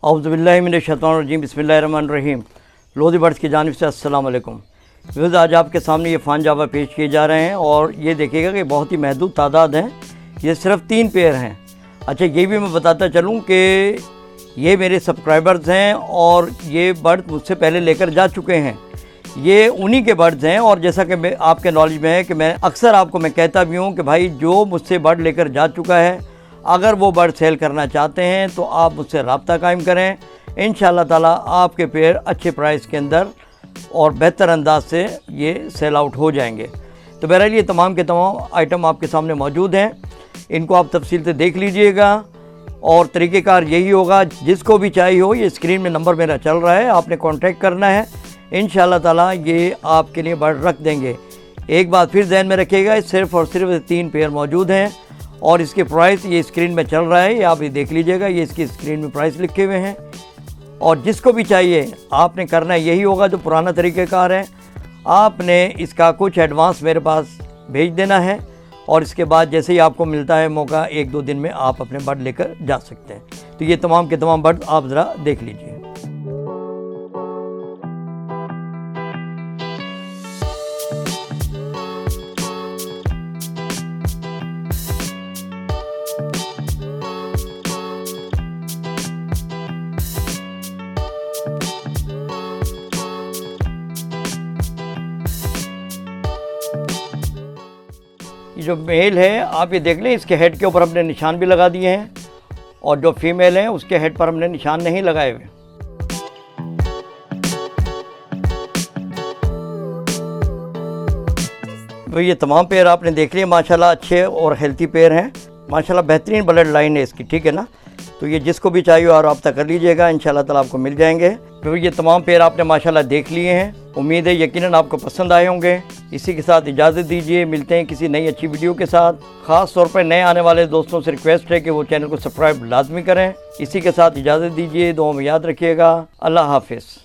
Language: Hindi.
औज़ुबिल्लाहि मिनश्शैतानिर्रजीम बिस्मिल्लाहिर्रहमानिर्रहीम। लोधी बर्ड्स की जानिब से अस्सलाम वालेकुम। व्यूअर्स, आज आपके सामने ये फ़ान जावा पेश किए जा रहे हैं और ये देखिएगा कि बहुत ही महदूद तादाद हैं, ये सिर्फ 3 पेयर हैं। अच्छा, ये भी मैं बताता चलूँ कि ये मेरे सब्सक्राइबर्स हैं और ये बर्ड मुझसे पहले लेकर जा चुके हैं। ये उन्हीं के बर्ड्स हैं और जैसा कि आपके नॉलेज में है कि मैं अक्सर आपको मैं कहता भी हूँ कि भाई जो मुझसे बर्ड लेकर जा चुका है, अगर वो बर्ड सेल करना चाहते हैं तो आप मुझसे रब्ता कायम करें। इंशाअल्लाह ताला आपके पेयर अच्छे प्राइस के अंदर और बेहतर अंदाज से ये सेल आउट हो जाएंगे। तो बहरहाल ये तमाम के तमाम आइटम आपके सामने मौजूद हैं, इनको आप तफसील से देख लीजिएगा और तरीक़ेकार यही होगा। जिसको भी चाहिए हो, ये स्क्रीन में नंबर मेरा चल रहा है, आपने कॉन्टैक्ट करना है। इंशाअल्लाह ताला ये आपके लिए बर्ड रख देंगे। एक बात फिर ध्यान में रखिएगा, सिर्फ़ और सिर्फ 3 पेयर मौजूद हैं और इसके प्राइस ये स्क्रीन में चल रहा है, ये आप ये देख लीजिएगा, ये इसकी स्क्रीन में प्राइस लिखे हुए हैं। और जिसको भी चाहिए आपने करना यही होगा जो पुराना तरीक़ेकार है, आपने इसका कुछ एडवांस मेरे पास भेज देना है और इसके बाद जैसे ही आपको मिलता है मौका, 1-2 दिन में आप अपने बर्ड लेकर जा सकते हैं। तो ये तमाम के तमाम बर्ड आप ज़रा देख लीजिए। ये जो मेल है आप ये देख लें, इसके हेड के ऊपर हमने निशान भी लगा दिए हैं और जो फीमेल है उसके हेड पर हमने निशान नहीं लगाए हुए। तो ये तमाम पेयर आपने देख लिए, माशाल्लाह अच्छे और हेल्थी पेयर हैं, माशाल्लाह बेहतरीन ब्लड लाइन है इसकी, ठीक है ना। तो ये जिसको भी चाहिए और रब्ता कर लीजिएगा, इंशाल्लाह ताला आपको मिल जाएंगे। तो ये तमाम पेयर आपने माशाल्लाह देख लिए हैं, उम्मीद है यकीनन आपको पसंद आए होंगे। इसी के साथ इजाज़त दीजिए, मिलते हैं किसी नई अच्छी वीडियो के साथ। ख़ास तौर पर नए आने वाले दोस्तों से रिक्वेस्ट है कि वो चैनल को सब्सक्राइब लाजमी करें। इसी के साथ इजाज़त दीजिए, दुआ में याद रखिएगा। अल्लाह हाफिज़।